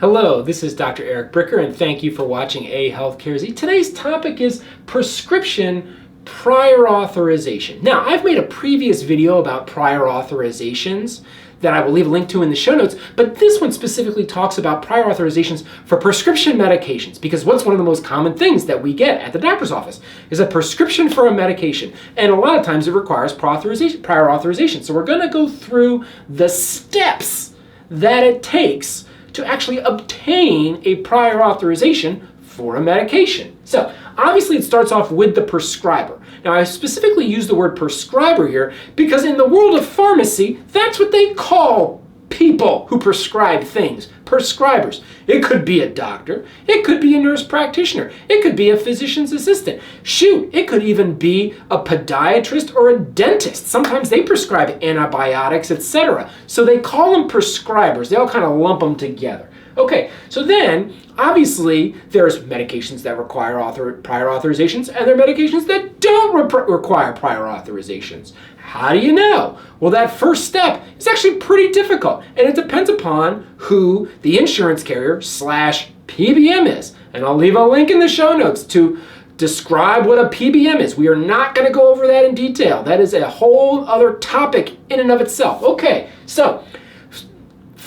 Hello, this is Dr. Eric Bricker, and thank you for watching A Healthcare Z. Today's topic is prescription prior authorization. Now, I've made a previous video about prior authorizations that I will leave a link to in the show notes, but this one specifically talks about prior authorizations for prescription medications, because what's one of the most common things that we get at the doctor's office is a prescription for a medication, and a lot of times it requires prior authorization. So we're going to go through the steps that it takes to actually obtain a prior authorization for a medication. So obviously it starts off with the prescriber. Now I specifically use the word prescriber here because in the world of pharmacy, that's what they call people who prescribe things, prescribers. It could be a doctor, it could be a nurse practitioner, it could be a physician's assistant. Shoot, it could even be a podiatrist or a dentist. Sometimes they prescribe antibiotics, etc. So they call them prescribers. They all kind of lump them together. Okay, so then obviously there's medications that require prior authorizations and there are medications that don't require prior authorizations. How do you know? Well, that first step is actually pretty difficult, and it depends upon who the insurance carrier / PBM is. And I'll leave a link in the show notes to describe what a PBM is. We are not going to go over that in detail. That is a whole other topic in and of itself. Okay, so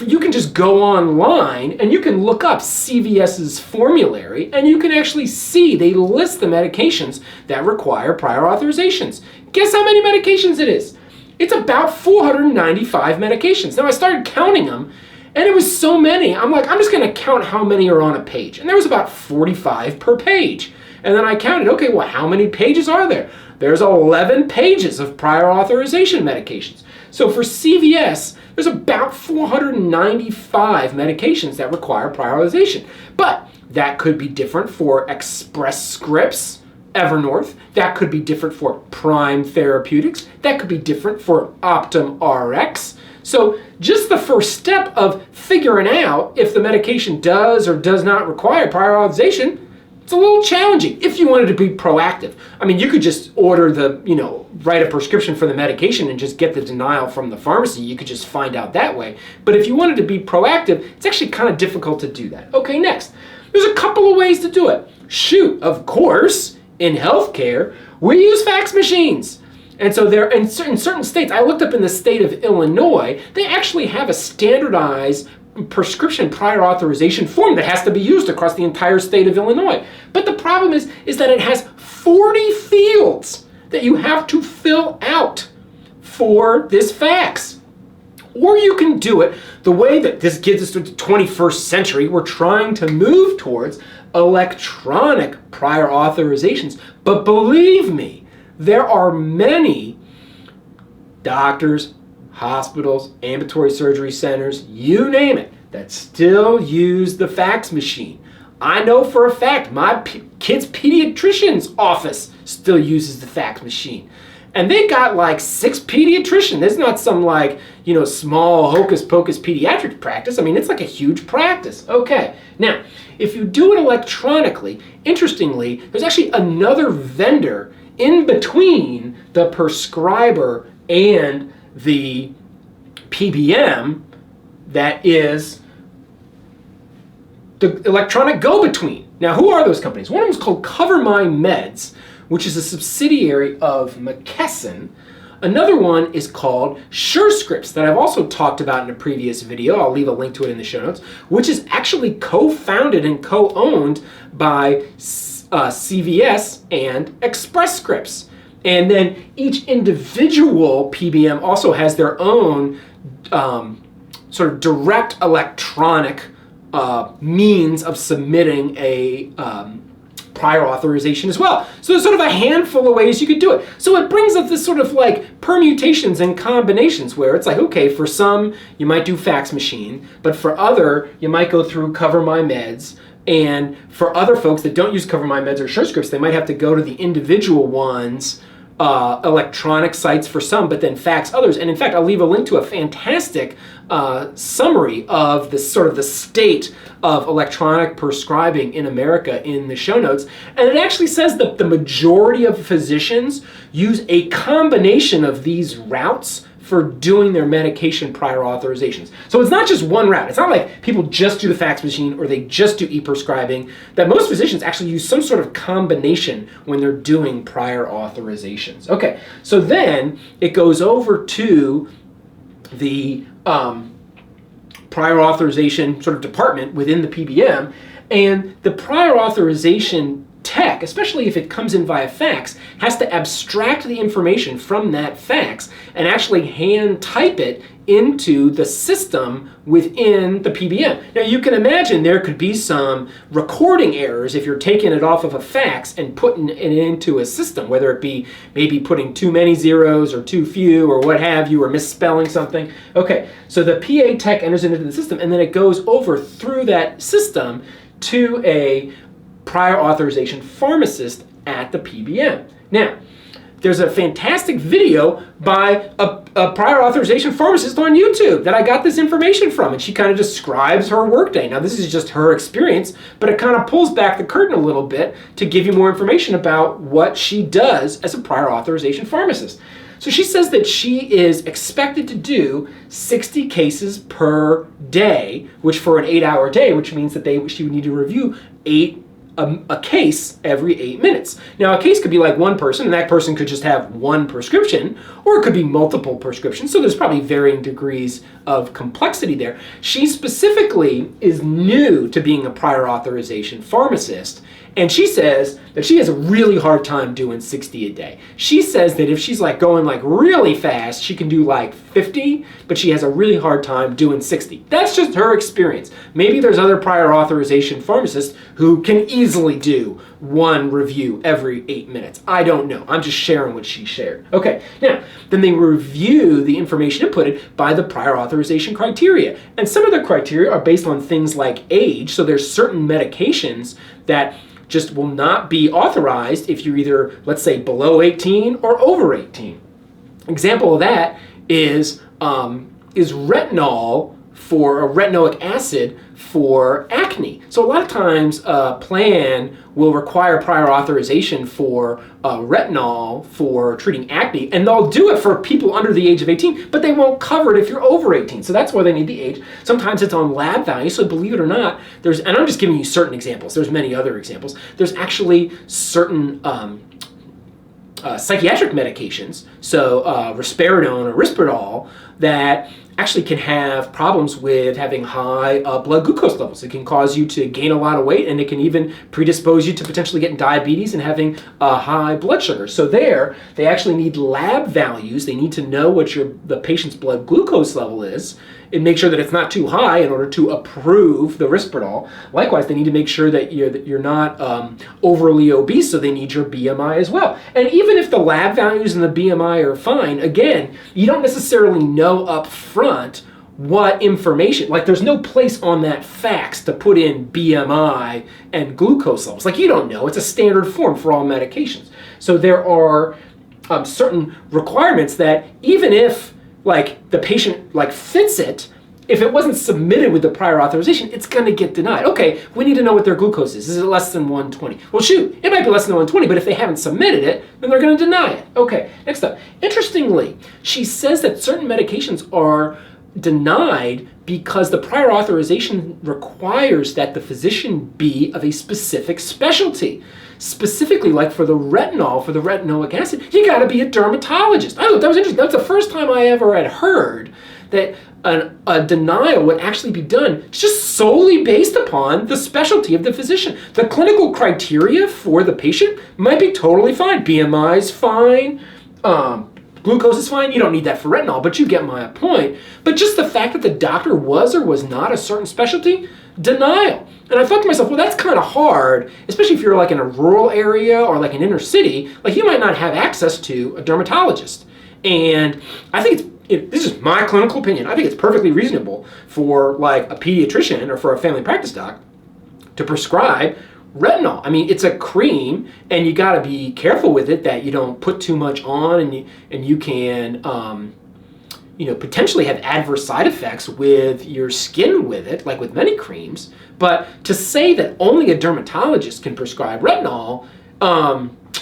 you can just go online and you can look up CVS's formulary and you can actually see they list the medications that require prior authorizations. Guess how many medications it is? It's about 495 medications. Now I started counting them and it was so many. I'm like, I'm just going to count how many are on a page. And there was about 45 per page. And then I counted, okay, well, how many pages are there? There's 11 pages of prior authorization medications. So for CVS, there's about 495 medications that require prior authorization. But that could be different for Express Scripts, Evernorth. That could be different for Prime Therapeutics. That could be different for Optum RX. So just the first step of figuring out if the medication does or does not require prior authorization, it's a little challenging if you wanted to be proactive. I mean, you could just order write a prescription for the medication and just get the denial from the pharmacy. You could just find out that way. But if you wanted to be proactive, it's actually kind of difficult to do that. Okay, next. There's a couple of ways to do it. Shoot, of course, in healthcare, we use fax machines. And so there, in certain states, I looked up in the state of Illinois, they actually have a standardized prescription prior authorization form that has to be used across the entire state of Illinois. But the problem is that it has 40 fields that you have to fill out for this fax. Or you can do it the way that this gets us to the 21st century. We're trying to move towards electronic prior authorizations. But believe me, there are many doctors, hospitals, ambulatory surgery centers, you name it, that still use the fax machine. I know for a fact my kid's pediatrician's office still uses the fax machine. And they got like 6 pediatricians. It's not some small hocus pocus pediatric practice. I mean, it's like a huge practice. Okay, now, if you do it electronically, interestingly, there's actually another vendor in between the prescriber and the PBM that is the electronic go-between. Now, who are those companies? One of them is called CoverMyMeds, which is a subsidiary of McKesson. Another one is called SureScripts that I've also talked about in a previous video. I'll leave a link to it in the show notes, which is actually co-founded and co-owned by CVS and Express Scripts. And then each individual PBM also has their own sort of direct electronic means of submitting a prior authorization as well. So there's sort of a handful of ways you could do it. So it brings up this sort of like permutations and combinations where it's like, okay, for some you might do fax machine, but for other you might go through CoverMyMeds. And for other folks that don't use CoverMyMeds or SureScripts, they might have to go to the individual ones, electronic sites for some, but then fax others. And in fact, I'll leave a link to a fantastic summary of the sort of the state of electronic prescribing in America in the show notes. And it actually says that the majority of physicians use a combination of these routes, for doing their medication prior authorizations. So it's not just one route. It's not like people just do the fax machine or they just do e-prescribing, that most physicians actually use some sort of combination when they're doing prior authorizations. Okay, so then it goes over to the prior authorization sort of department within the PBM, and the prior authorization tech, especially if it comes in via fax, has to abstract the information from that fax and actually hand type it into the system within the PBM. Now you can imagine there could be some recording errors if you're taking it off of a fax and putting it into a system, whether it be maybe putting too many zeros or too few or what have you, or misspelling something. Okay, so the PA tech enters it into the system and then it goes over through that system to a prior authorization pharmacist at the PBM. Now, there's a fantastic video by a prior authorization pharmacist on YouTube that I got this information from, and she kind of describes her workday. Now, this is just her experience, but it kind of pulls back the curtain a little bit to give you more information about what she does as a prior authorization pharmacist. So she says that she is expected to do 60 cases per day, which for an 8-hour day, which means that she would need to review a case every 8 minutes. Now, a case could be like one person, and that person could just have one prescription, or it could be multiple prescriptions, so there's probably varying degrees of complexity there. She specifically is new to being a prior authorization pharmacist, and she says that she has a really hard time doing 60 a day. She says that if she's like going like really fast, she can do like 50, but she has a really hard time doing 60. That's just her experience. Maybe there's other prior authorization pharmacists who can easily do one review every 8 minutes. I don't know. I'm just sharing what she shared. Okay, now, then they review the information inputted by the prior authorization criteria. And some of the criteria are based on things like age. So there's certain medications that just will not be authorized if you're either, let's say, below 18 or over 18. Example of that is retinol for retinoic acid for acne. So a lot of times a plan will require prior authorization for retinol for treating acne, and they'll do it for people under the age of 18, but they won't cover it if you're over 18. So that's why they need the age. Sometimes it's on lab value, so believe it or not, and I'm just giving you certain examples. There's many other examples. There's actually certain psychiatric medications, so risperidone or Risperdal, that actually can have problems with having high blood glucose levels. It can cause you to gain a lot of weight, and it can even predispose you to potentially getting diabetes and having high blood sugar. So there, they actually need lab values. They need to know what the patient's blood glucose level is and make sure that it's not too high in order to approve the Risperdal. Likewise, they need to make sure that you're not overly obese, so they need your BMI as well. And even if the lab values and the BMI are fine, again, you don't necessarily know up front what information, like there's no place on that fax to put in BMI and glucose levels. Like you don't know, it's a standard form for all medications. So there are certain requirements that even if like the patient like fits it, if it wasn't submitted with the prior authorization, it's going to get denied. Okay, we need to know what their glucose is. Is it less than 120? Well, shoot, it might be less than 120, but if they haven't submitted it, then they're going to deny it. Okay, next up. Interestingly, she says that certain medications are denied because the prior authorization requires that the physician be of a specific specialty. Specifically, like for the retinol, for the retinoic acid, you got to be a dermatologist. I thought that was interesting. That's the first time I ever had heard that a denial would actually be done just solely based upon the specialty of the physician. The clinical criteria for the patient might be totally fine. BMI is fine. Glucose is fine. You don't need that for retinol, but you get my point. But just the fact that the doctor was or was not a certain specialty, denial. And I thought to myself, well, that's kind of hard, especially if you're like in a rural area or like an inner city. Like you might not have access to a dermatologist. And I think this is my clinical opinion. I think it's perfectly reasonable for like a pediatrician or for a family practice doc to prescribe retinol. I mean, it's a cream, and you got to be careful with it that you don't put too much on, and you can potentially have adverse side effects with your skin with it, like with many creams. But to say that only a dermatologist can prescribe retinol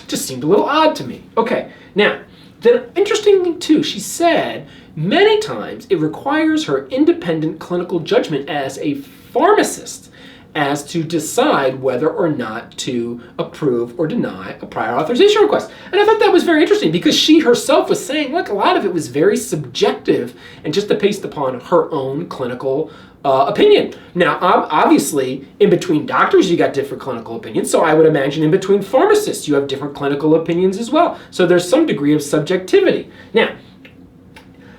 just seemed a little odd to me. Okay, now, the interesting thing too, she said Many times, it requires her independent clinical judgment as a pharmacist as to decide whether or not to approve or deny a prior authorization request. And I thought that was very interesting because she herself was saying, look, a lot of it was very subjective and just based upon her own clinical opinion. Now, obviously, in between doctors, you got different clinical opinions. So I would imagine in between pharmacists, you have different clinical opinions as well. So there's some degree of subjectivity. Now,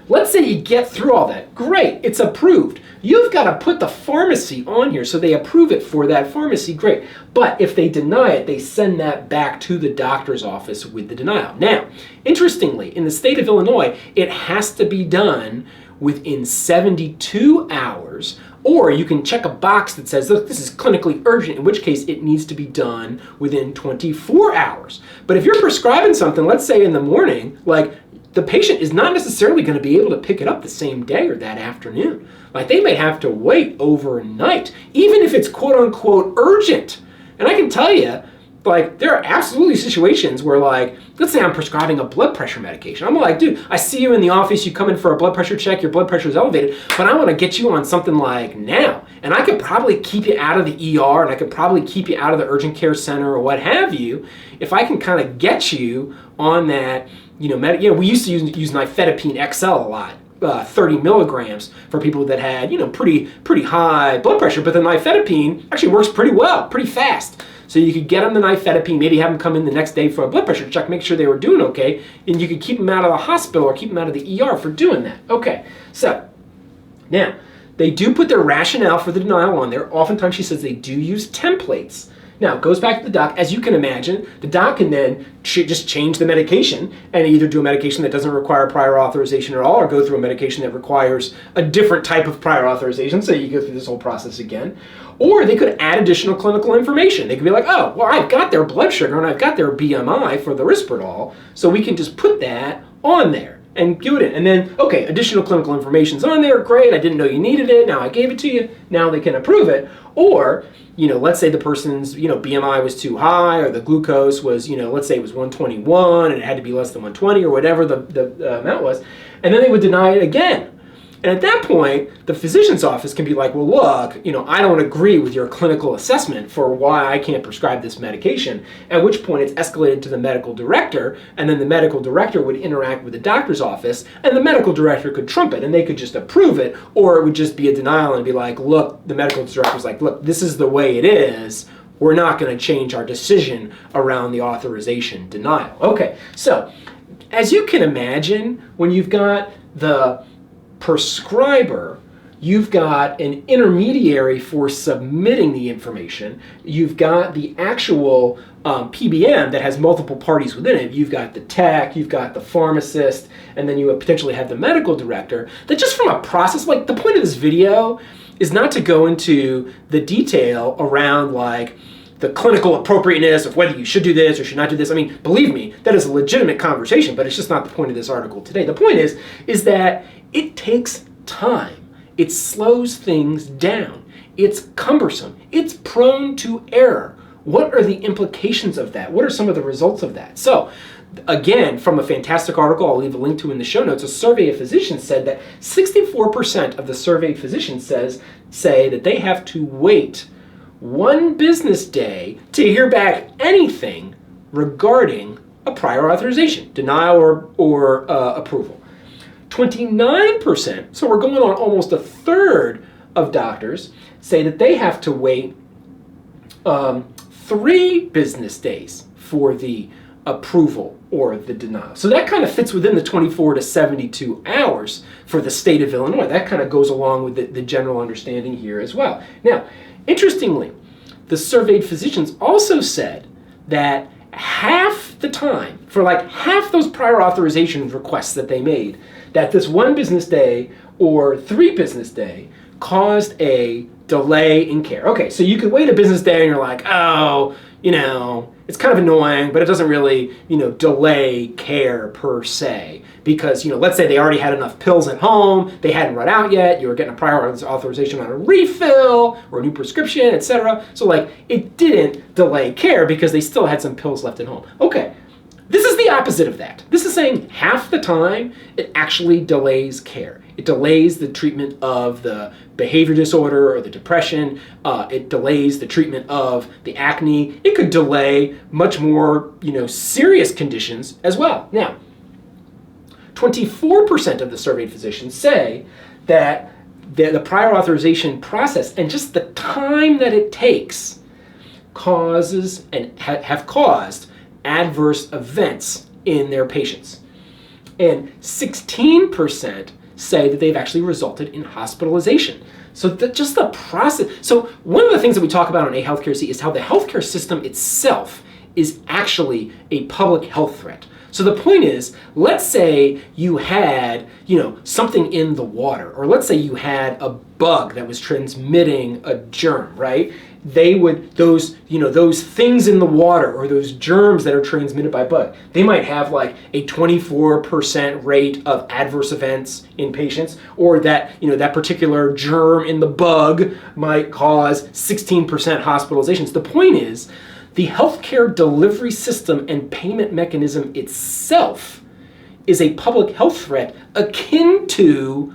let's say you get through all that. Great, it's approved. You've got to put the pharmacy on here so they approve it for that pharmacy. Great. But if they deny it, they send that back to the doctor's office with the denial. Now, interestingly, in the state of Illinois, it has to be done within 72 hours, or you can check a box that says, look, this is clinically urgent, in which case it needs to be done within 24 hours. But if you're prescribing something, let's say in the morning, like, the patient is not necessarily going to be able to pick it up the same day or that afternoon. Like, they may have to wait overnight, even if it's quote unquote urgent. And I can tell you, like, there are absolutely situations where, like, let's say I'm prescribing a blood pressure medication. I'm like, dude, I see you in the office, you come in for a blood pressure check, your blood pressure is elevated, but I want to get you on something like now. And I could probably keep you out of the ER, and I could probably keep you out of the urgent care center or what have you, if I can kind of get you on that, we used to use nifedipine XL a lot. 30 milligrams for people that had, pretty high blood pressure, but the nifedipine actually works pretty well, pretty fast. So you could get them the nifedipine, maybe have them come in the next day for a blood pressure check, make sure they were doing okay, and you could keep them out of the hospital or keep them out of the ER for doing that. Okay, so now they do put their rationale for the denial on there. Oftentimes she says they do use templates. Now, it goes back to the doc. As you can imagine, the doc can then just change the medication and either do a medication that doesn't require prior authorization at all or go through a medication that requires a different type of prior authorization, so you go through this whole process again. Or they could add additional clinical information. They could be like, oh, well, I've got their blood sugar and I've got their BMI for the Risperdal, so we can just put that on there and do it in. And then, okay, additional clinical information's on there, great, I didn't know you needed it, now I gave it to you, now they can approve it. Or, let's say the person's, BMI was too high, or the glucose was, let's say it was 121 and it had to be less than 120 or whatever the amount was, and then they would deny it again. And at that point, the physician's office can be like, well, look, I don't agree with your clinical assessment for why I can't prescribe this medication, at which point it's escalated to the medical director, and then the medical director would interact with the doctor's office, and the medical director could trump it, and they could just approve it, or it would just be a denial and be like, look, the medical director's like, look, this is the way it is. We're not going to change our decision around the authorization denial. Okay, so as you can imagine, when you've got the prescriber, you've got an intermediary for submitting the information, you've got the actual PBM that has multiple parties within it, you've got the tech, you've got the pharmacist, and then you would potentially have the medical director, that just from a process, like the point of this video is not to go into the detail around like the clinical appropriateness of whether you should do this or should not do this. I mean, believe me, that is a legitimate conversation, but it's just not the point of this article today. The point is that it takes time. It slows things down. It's cumbersome. It's prone to error. What are the implications of that? What are some of the results of that? So, again, from a fantastic article I'll leave a link to in the show notes, a survey of physicians said that 64% of the surveyed physicians say that they have to wait 1 business day to hear back anything regarding a prior authorization, denial or approval. 29%, so we're going on almost a third of doctors, say that they have to wait 3 business days for the approval or the denial. So that kind of fits within the 24 to 72 hours for the state of Illinois. That kind of goes along with the general understanding here as well. Now, interestingly, the surveyed physicians also said that half the time, for like half those prior authorization requests that they made, that this 1 business day or 3 business day caused a delay in care. Okay, so you could wait a business day and you're like, oh, it's kind of annoying, but it doesn't really, delay care per se. Because, let's say they already had enough pills at home, they hadn't run out yet, you were getting a prior authorization on a refill or a new prescription, etc. So like, it didn't delay care because they still had some pills left at home. Okay, this is the opposite of that. This is saying half the time it actually delays care. It delays the treatment of the behavior disorder or the depression. It delays the treatment of the acne. It could delay much more, serious conditions as well. Now, 24% of the surveyed physicians say that the prior authorization process and just the time that it takes causes and have caused adverse events in their patients. And 16% say that they've actually resulted in hospitalization. So just the process. So one of the things that we talk about on A Healthcare Z is how the healthcare system itself is actually a public health threat. So the point is, let's say you had, something in the water, or let's say you had a bug that was transmitting a germ, right? Those things in the water or those germs that are transmitted by bug, they might have like a 24% rate of adverse events in patients, or that, that particular germ in the bug might cause 16% hospitalizations. The point is, the healthcare delivery system and payment mechanism itself is a public health threat akin to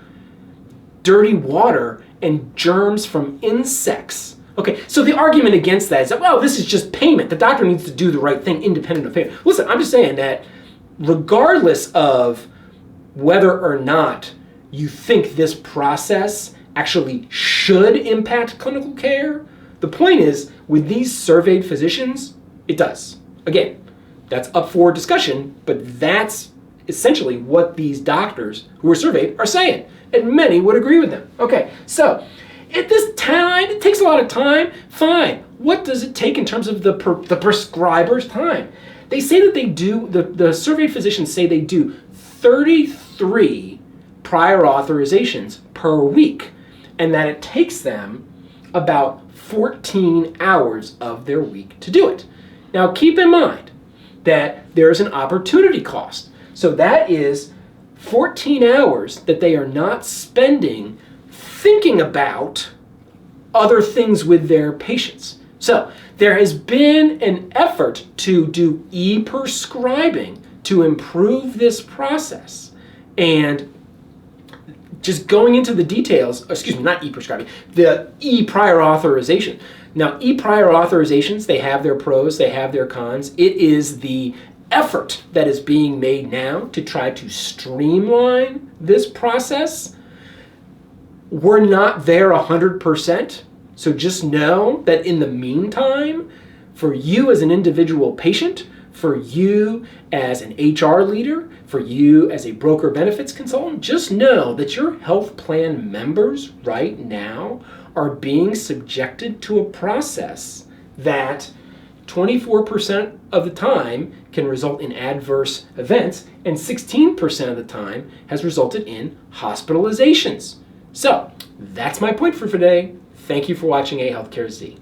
dirty water and germs from insects. Okay, so the argument against that is that, well, this is just payment. The doctor needs to do the right thing independent of payment. Listen, I'm just saying that regardless of whether or not you think this process actually should impact clinical care, the point is, with these surveyed physicians, it does. Again, that's up for discussion, but that's essentially what these doctors who were surveyed are saying, and many would agree with them. Okay, so at this time, it takes a lot of time, fine. What does it take in terms of the prescriber's time? They say that they do, the surveyed physicians say they do 33 prior authorizations per week, and that it takes them about 14 hours of their week to do it. Now keep in mind that there's an opportunity cost. So that is 14 hours that they are not spending thinking about other things with their patients. So there has been an effort to do e-prescribing to improve this process. And just going into the details, not e-prescribing, the e-prior authorization. Now, e-prior authorizations, they have their pros, they have their cons. It is the effort that is being made now to try to streamline this process. We're not there 100%, so just know that in the meantime, for you as an individual patient, for you as an HR leader, for you as a broker benefits consultant, just know that your health plan members right now are being subjected to a process that 24% of the time can result in adverse events, and 16% of the time has resulted in hospitalizations. So that's my point for today. Thank you for watching A Healthcare Z.